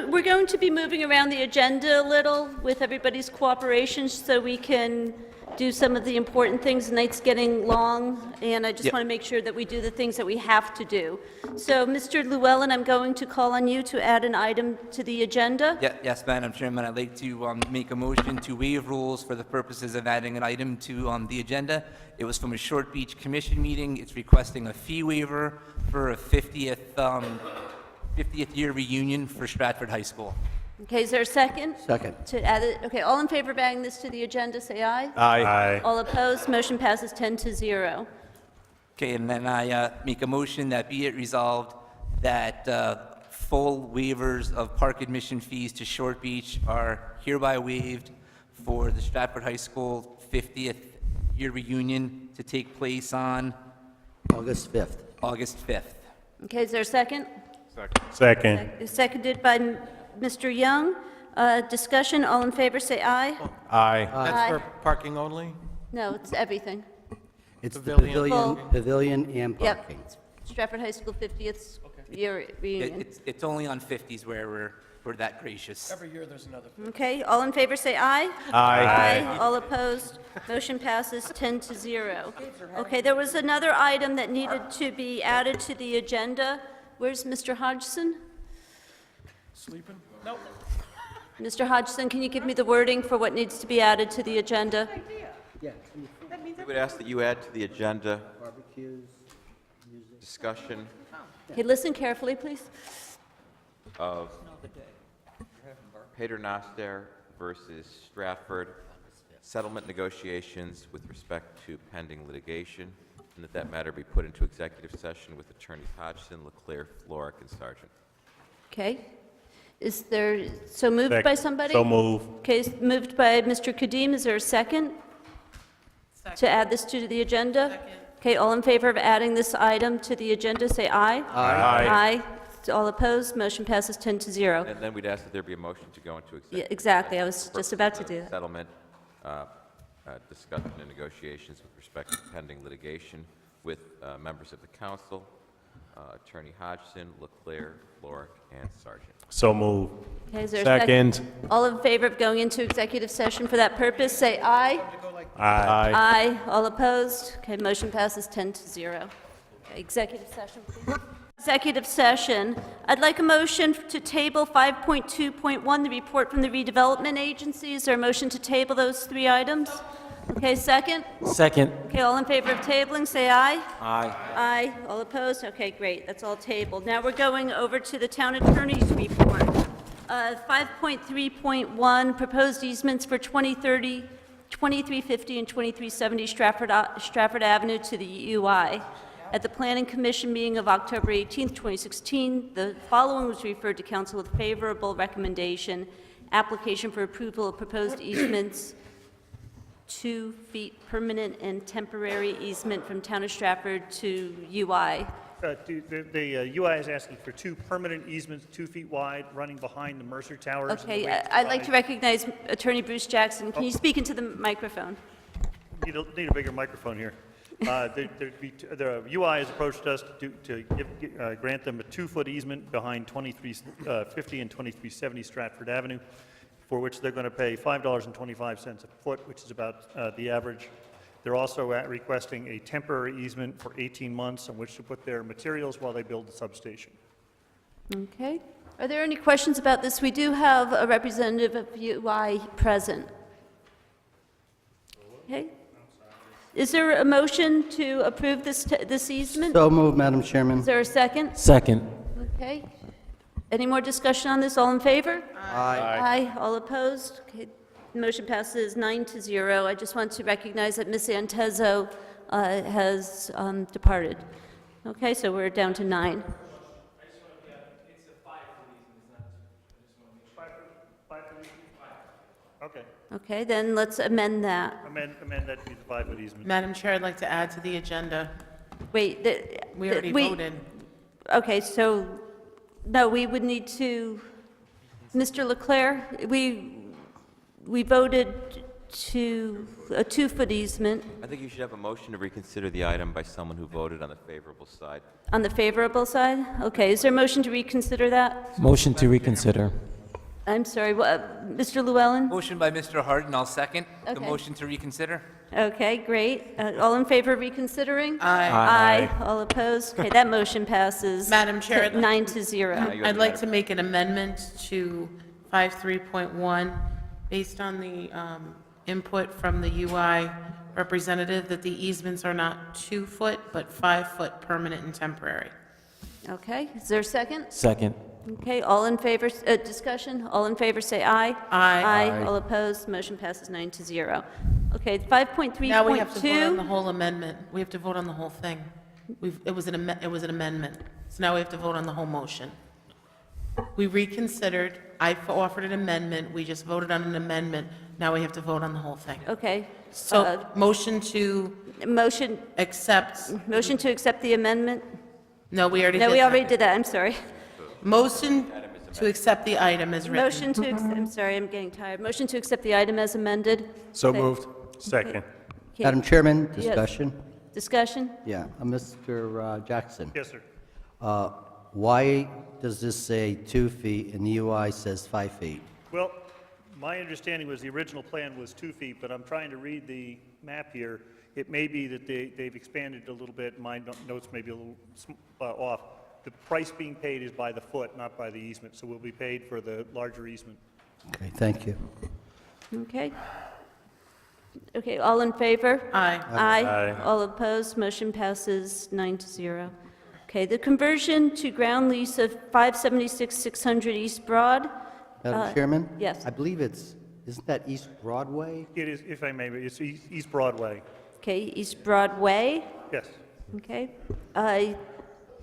we're going to be moving around the agenda a little with everybody's cooperation so we can do some of the important things. The night's getting long, and I just want to make sure that we do the things that we have to do. So, Mr. Llewellyn, I'm going to call on you to add an item to the agenda. Yes, Madam Chairman, I'd like to make a motion to waive rules for the purposes of adding an item to the agenda. It was from a Short Beach Commission meeting. It's requesting a fee waiver for a 50th year reunion for Stratford High School. Okay, is there a second? Second. To add it, okay, all in favor of adding this to the agenda, say aye. Aye. All opposed, motion passes 10-0. Okay, and then I make a motion that be it resolved that full waivers of park admission fees to Short Beach are hereby waived for the Stratford High School 50th year reunion to take place on August 5th. August 5th. Okay, is there a second? Second. Seconded by Mr. Young. Discussion, all in favor, say aye. Aye. That's for parking only? No, it's everything. It's the Pavilion. Full. pavilion and Yep. parking. Stratford High School 50th year reunion. It's only on 50s where we're that gracious. Every year there's another. Okay, all in favor, say aye. Aye. All opposed, motion passes 10-0. Okay, there was another item that needed to be added to the agenda. Where's Mr. Hodgson? Sleeping? Nope. Mr. Hodgson, can you give me the wording for what needs to be added to the agenda? We would ask that you add to the agenda Barbecues. discussion Okay, listen carefully, please. of Paternoster versus Stratford settlement negotiations with respect to pending litigation, and that that matter be put into executive session with Attorneys Hodgson, Leclerc, Floric, and Sargent. Okay. Is there, so moved by somebody? So move. Okay, moved by Mr. Kadim. Is there a second? To add this to the agenda? Okay, all in favor of adding this item to the agenda, say aye. Aye. Aye. All opposed, motion passes 10-0. And then we'd ask that there be a motion to go into executive. Yeah, exactly. I was session for just about to do that. Settlement, discussion and negotiations with respect to pending litigation with members of the council, Attorney Hodgson, Leclerc, Floric, and Sargent. So move. Okay, is there a Second. All in favor of going into executive session for that purpose, say aye. Aye. Aye. All opposed? Okay, motion passes 10-0. Okay, executive session, please. Executive session. I'd like a motion to table 5.2.1, the report from the redevelopment agency. Is there a motion to table those three items? Okay, second? Second. Okay, all in favor of tabling, say aye. Aye. Aye. All opposed? Okay, great. That's all tabled. Now we're going over to the town attorney's report. 5.3.1, proposed easements for 2030, 2350 and 2370 Stratford Avenue to the UI. At the Planning Commission meeting of October 18, 2016, the following was referred to council with favorable recommendation. Application for approval of proposed easements, 2 feet permanent and temporary easement from Town of Stratford to UI. The UI is asking for 2 permanent easements, 2 feet wide, running behind the Mercer Towers. and the Okay, Waits I'd like to Drive. recognize Attorney Bruce Jackson. Can you speak into the microphone? Need a bigger microphone here. The UI has approached us to grant them a 2-foot easement behind 2350 and 2370 Stratford Avenue, for which they're going to pay $5.25 a foot, which is about the average. They're also requesting a temporary easement for 18 months on which to put their materials while they build the substation. Okay. Are there any questions about this? We do have a representative of UI present. Okay. Is there a motion to approve this easement? So moved, Madam Chairman. Is there a second? Second. Okay. Any more discussion on this? All in favor? Aye. Aye. All opposed? Okay. Motion passes 9-0. I just want to recognize that Ms. Antezo has departed. Okay, so we're down to 9. Okay. Okay, then let's amend that. Amend that to be the 5-foot easement. Madam Chair, I'd like to add to the agenda. Wait, We already voted. Okay, so, no, we would need to, Mr. Leclerc, we voted to a 2-foot easement I think you should have a motion to reconsider the item by someone who voted on the favorable side. on the favorable side. Okay, is there a motion to reconsider that? Motion to reconsider. I'm sorry, Mr. Llewellyn? Motion by Mr. Harden, I'll second the Okay. motion to reconsider. Okay, great. All in favor of reconsidering? Aye. Aye. All opposed? Okay, that motion passes. Madam Chair, I'd like 9 to 0. I'd like to make an amendment to 53.1, based on the input from the UI representative, that the easements are not 2-foot, but 5-foot permanent and temporary. Okay, is there a second? Second. Okay, all in favor, discussion? All in favor, say aye. Aye. Aye. All opposed? Motion passes 9 to 0. Okay, 5.3.2. Now we have to vote on the whole amendment. We have to vote on the whole thing. It was an amendment. So now we have to vote on the whole motion. We reconsidered. I offered an amendment. We just voted on an amendment. Now we have to vote on the whole thing. Okay, So motion to motion accept, to accept the amendment? no, we already did No, we that. already did that, I'm sorry. Motion to accept the item as written. Motion to, I'm sorry, I'm getting tired. Motion to accept the item as amended? So Okay. moved. Second. Okay. Madam Chairman, Yes. discussion? Discussion? Yeah, Mr. Jackson, Yes, sir. why does this say 2 feet and the UI says 5 feet? Well, my understanding was the original plan was 2 feet, but I'm trying to read the map here. It may be that they've expanded a little bit, my notes may be a little off. The price being paid is by the foot, not by the easement, so we'll be paid for the larger easement. Okay, thank you. Okay. Okay, all in favor? Aye. Aye. All opposed? Motion passes 9 to 0. Okay, the conversion to ground lease of 576 600 East Broad. Madam Chairman? yes. I believe isn't that East Broadway? It is, if I may, it's East Broadway. Okay, East Broadway. Yes. Okay.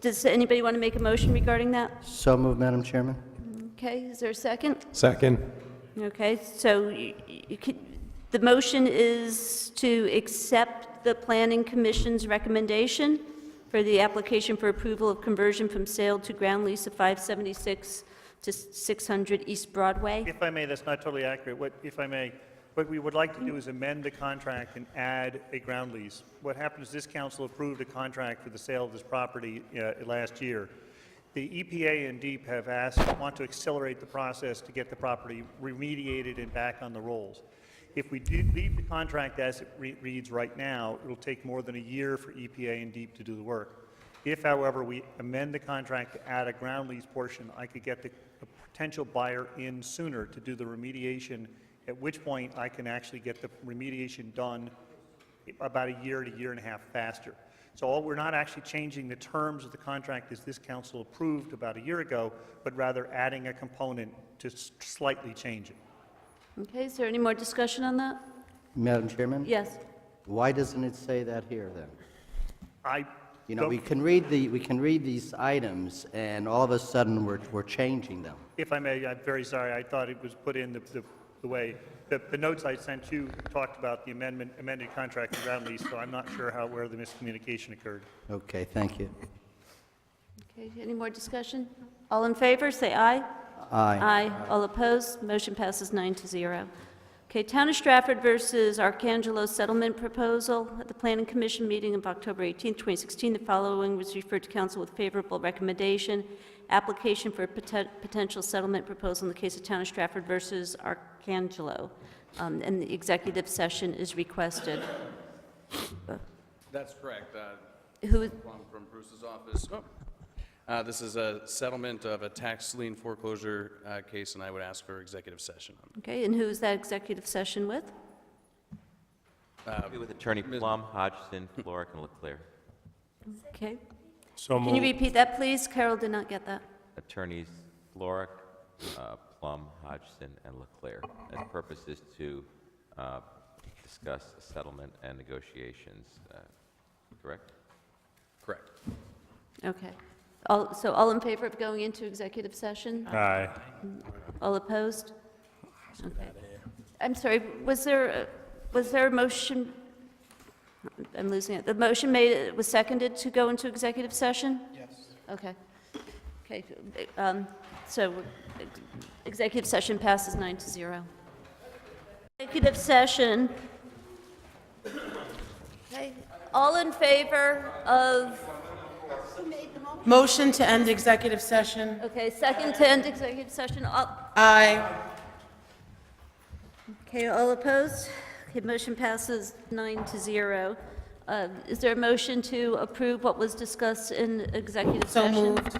Does anybody want to make a motion regarding that? So moved, Madam Chairman. Okay, is there a second? Second. Okay, so the motion is to accept the Planning Commission's recommendation for the application for approval of conversion from sale to ground lease of 576 to 600 East Broadway. If I may, that's not totally accurate. What we would like to do is amend the contract and add a ground lease. What happened is this council approved a contract for the sale of this property last year. The EPA and DEEP have want to accelerate the process to get the property remediated and back on the rolls. If we do leave the contract as it reads right now, it'll take more than a year for EPA and DEEP to do the work. If, however, we amend the contract to add a ground lease portion, I could get the potential buyer in sooner to do the remediation, at which point I can actually get the remediation done about a year to year and a half faster. So we're not actually changing the terms of the contract as this council approved about a year ago, but rather adding a component to slightly change it. Okay, is there any more discussion on that? Madam Chairman? Yes. Why doesn't it say that here, then? You know, don't- we can read these items, and all of a sudden, we're changing them. If I may, I'm very sorry, I thought it was put in the way, the notes I sent you talked about the amended contract and ground lease, so I'm not sure where the miscommunication occurred. Okay, thank you. Okay, any more discussion? All in favor, say aye. Aye. Aye. All opposed? Motion passes 9 to 0. Okay, Town of Stratford versus Arcangelo settlement proposal. At the Planning Commission meeting of October 18, 2016, the following was referred to council with favorable recommendation. Application for a potential settlement proposal in the case of Town of Stratford versus Arcangelo. And the executive session is requested. That's correct. Who, From Bruce's office. This is a settlement of a tax lien foreclosure case, and I would ask for executive session on okay, and who is that executive session with? With Attorney Plum, Hodgson, Floric, and Leclerc. Okay. So Can you moved. repeat that, please? Carol did not get that. Attorneys Floric, Plum, Hodgson, and Leclerc. And the purpose is to discuss settlement and negotiations, correct? Correct. Okay. So all in favor of going into executive session? Aye. All opposed? Okay. I'm sorry, was there a motion? I'm losing it. The motion was seconded to go into executive session? Yes. Okay. Okay, so executive session passes 9 to 0. Executive session. Okay, all in favor of Motion to end executive session. Okay, second to end executive session. Aye. Okay, all opposed? Okay, motion passes 9-0. Is there a motion to approve what was discussed in executive So session? moved.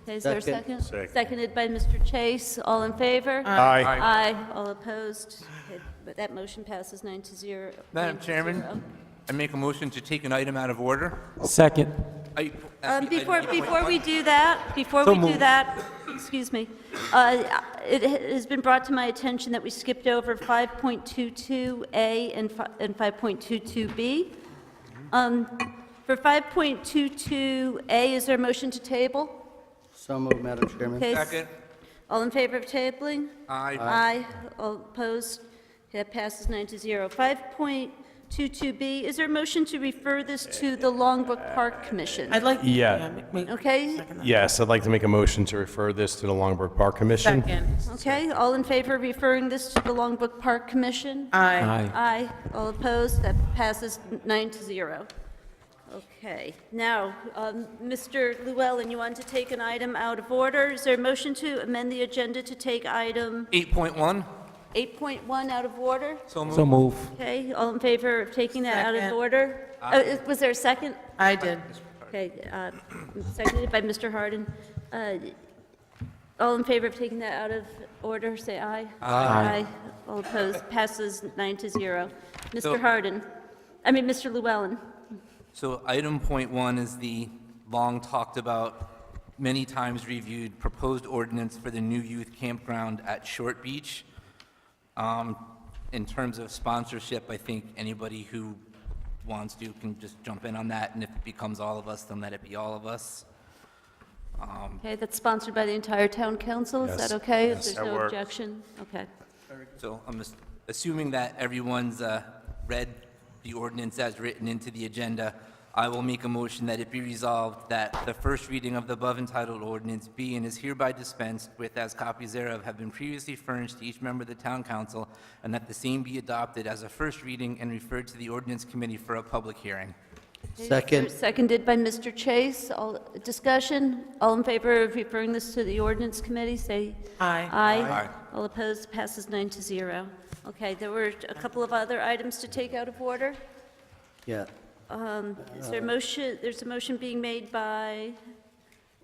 Okay, is there a Second. second? Seconded by Mr. Chase. All in favor? Aye. Aye. All opposed? Okay, but that motion passes 9-0. Madam 9-0. Chairman, I make a motion to take an item out of order. Second. Before we do that, excuse me, it has been brought to my attention that we skipped over 5.22A and 5.22B. For 5.22A, is there a motion to table? So moved, Madam Chairman. Okay, Second. all in favor of tabling? Aye. Aye. All opposed? Okay, that passes 9-0. 5.22B, is there a motion to refer this to the Longbrook Park Commission? I'd like. Yeah. Okay, Yes, I'd like to make a motion to refer this to the Longbrook Park Commission. Second. okay, all in favor of referring this to the Longbrook Park Commission? Aye. Aye. All opposed? That passes 9-0. Okay. Now, Mr. Llewellyn, you want to take an item out of order? Is there a motion to amend the agenda to take item 8.1. 8.1 out of order? So moved. So move. Okay, all in favor of taking that out of Second. order? Was there a second? I did. Okay, seconded by Mr. Harden. All in favor of taking that out of order, say aye. Aye. All opposed, passes 9-0. So- Mr. Llewellyn. So item .1 is the long talked about, many times reviewed proposed ordinance for the new youth campground at Short Beach. In terms of sponsorship, I think anybody who wants to can just jump in on that, and if it becomes all of us, then let it be all of us. Okay, that's sponsored by the entire town council, is that Yes. okay? If Yes. there's That no works. objection? Okay. So I'm assuming that everyone's read the ordinance as written into the agenda. I will make a motion that it be resolved that the first reading of the above entitled ordinance be and is hereby dispensed with, as copies thereof have been previously furnished to each member of the town council, and that the same be adopted as a first reading and referred to the ordinance committee for a public hearing. Second. Seconded by Mr. Chase. All discussion? All in favor of referring this to the ordinance committee, say Aye. aye. All opposed, passes 9-0. Okay, there were a couple of other items to take out of order. Yeah. Is there a motion, there's a motion being made by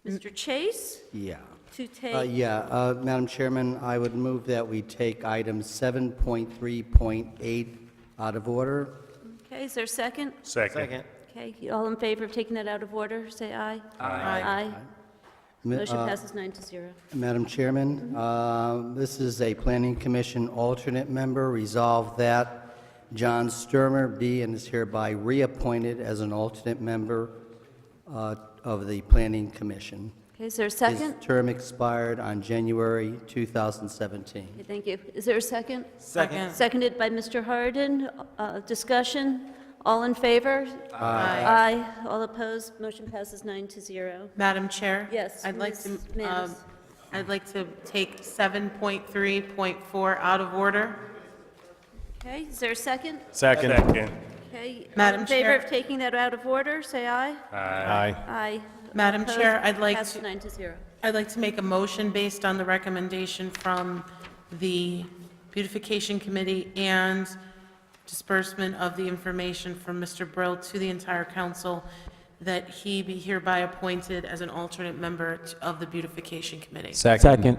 Mr. Chase Yeah. to take, Madam Chairman, I would move that we take item 7.3.8 out of order. okay, is there a second? Second. Okay, all in favor of taking that out of order, say aye. Aye. Motion passes 9-0. Madam Chairman, this is a Planning Commission alternate member. Resolved that John Sturmer be and is hereby reappointed as an alternate member of the Planning Commission. Okay, is there a His second? term expired on January 2017. Okay, thank you. Is there a second? Second. Seconded by Mr. Harden. Discussion? All in favor? Aye. Aye. All opposed? Motion passes 9-0. Madam Chair? Yes, I'd like to, Ms. Manis. I'd like to take 7.3.4 out of order. Okay, is there a second? Second. Okay. all Madam in favor Chair. of taking that out of order, say aye. Aye. Aye. Madam Opposed? Chair, I'd like Passes to, 9-0. I'd like to make a motion based on the recommendation from the Beautification Committee and disbursement of the information from Mr. Brill to the entire council, that he be hereby appointed as an alternate member of the Beautification Committee. Second.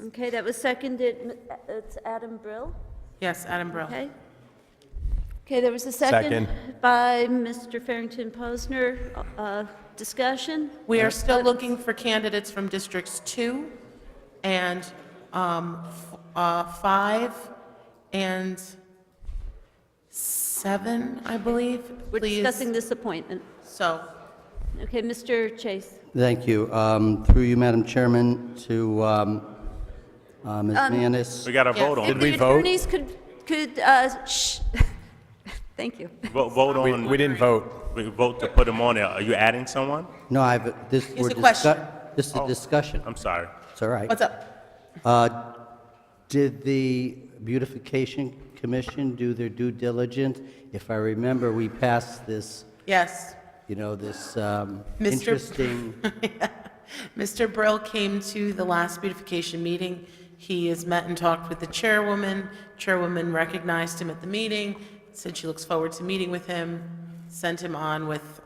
Okay, that was seconded. It's Adam Brill. Yes, Adam Brill. Okay. Okay, there was a second Second. by Mr. Farrington Posner. Discussion? We are still looking for candidates from Districts 2 and 5 and 7, I believe. We're Please. discussing this appointment. So, Okay, Mr. Chase. Thank you. Through you, Madam Chairman, to Ms. Manis. We got to Yes. vote on If it. the attorneys could, shh. Thank you. Vote on. We didn't vote. We vote to put them on there. Are you adding someone? No, this, It's we're a question. this is a discussion. I'm sorry. It's all right. what's up? Did the Beautification Commission do their due diligence? If I remember, we passed this. Yes. this Mr. interesting... Mr. Brill came to the last beautification meeting. He has met and talked with the chairwoman. Chairwoman recognized him at the meeting, said she looks forward to meeting with him, sent him on with,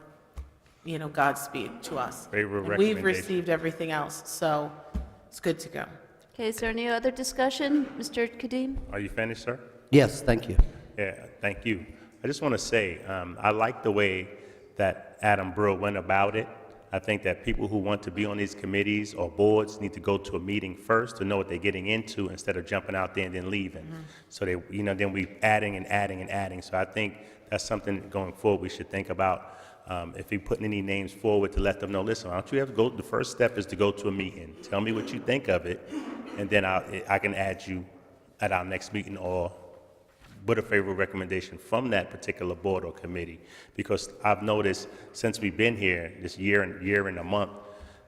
Godspeed to us. Favorable And we've recommendation. received everything else, so it's good to go. Okay, is there any other discussion? Mr. Kadim? Are you finished, sir? Yes, thank you. Yeah, thank you. I just want to say, I like the way that Adam Brill went about it. I think that people who want to be on these committees or boards need to go to a meeting first to know what they're getting into instead of jumping out there and then leaving. So they, then we adding and adding and adding. So I think that's something going forward we should think about. If we putting any names forward to let them know, listen, why don't you have to go, the first step is to go to a meeting. Tell me what you think of it, and then I can add you at our next meeting or with a favorable recommendation from that particular board or committee. Because I've noticed since we've been here, this year and a month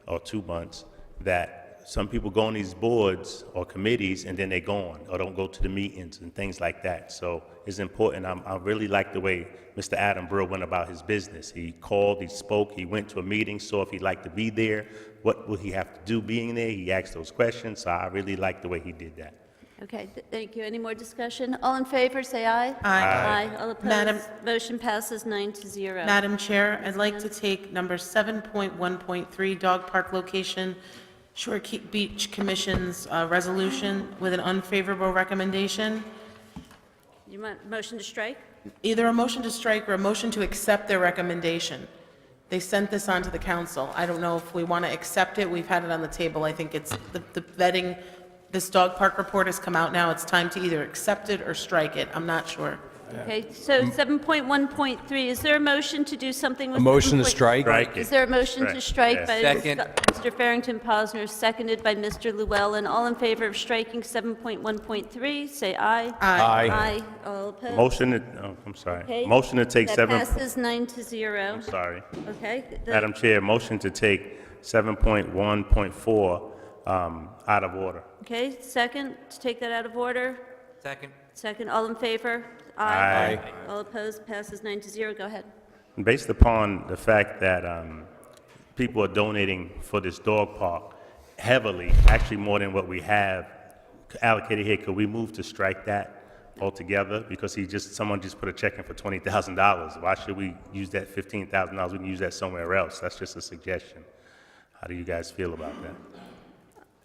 or 2 months, that some people go on these boards or committees and then they're gone or don't go to the meetings and things like that. So it's important. I really like the way Mr. Adam Brill went about his business. He called, he spoke, he went to a meeting, saw if he'd like to be there, what will he have to do being there. He asked those questions, so I really like the way he did that. Okay, thank you. Any more discussion? All in favor, say aye. Aye. All opposed? Madam- Motion passes 9-0. Madam Chair, I'd like to take number 7.1.3, dog park location, Shore Beach Commission's resolution with an unfavorable recommendation. You want motion to strike? Either a motion to strike or a motion to accept their recommendation. They sent this on to the council. I don't know if we want to accept it. We've had it on the table. I think it's the vetting, this dog park report has come out now. It's time to either accept it or strike it. I'm not sure. Okay, so 7.1.3, is there a motion to do something with? A motion to 7.1? strike? Strike it. Is there a motion to strike by Second. Mr. Farrington Posner, seconded by Mr. Llewellyn? All in favor of striking 7.1.3, say aye. Aye. Aye. All opposed? Motion to, I'm sorry. Okay. Motion to take That passes 9-0. sorry. Okay. Madam Chair, motion to take 7.1.4 out of order. Okay, second, to take that out of order? Second. Second, all in favor? Aye. All opposed, passes 9-0. Go ahead. Based upon the fact that people are donating for this dog park heavily, actually more than what we have allocated here, could we move to strike that altogether? Because someone just put a check in for $20,000. Why should we use that $15,000? We can use that somewhere else. That's just a suggestion. How do you guys feel about that?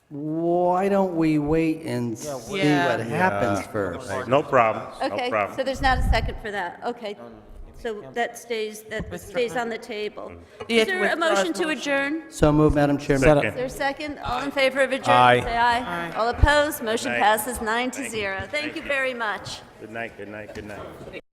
Why don't we wait and see Yeah. what happens first? No problem. No Okay, problem. so there's not a second for that. Okay. So that stays on the table. You Is have to there a withdraw his motion to motion. adjourn? So moved, Madam Chairman. Second. Is there a second? All in favor of adjourn? Aye. Say aye. All opposed? Motion night. passes 9-0. Thank you very much. Good night, good night, good night.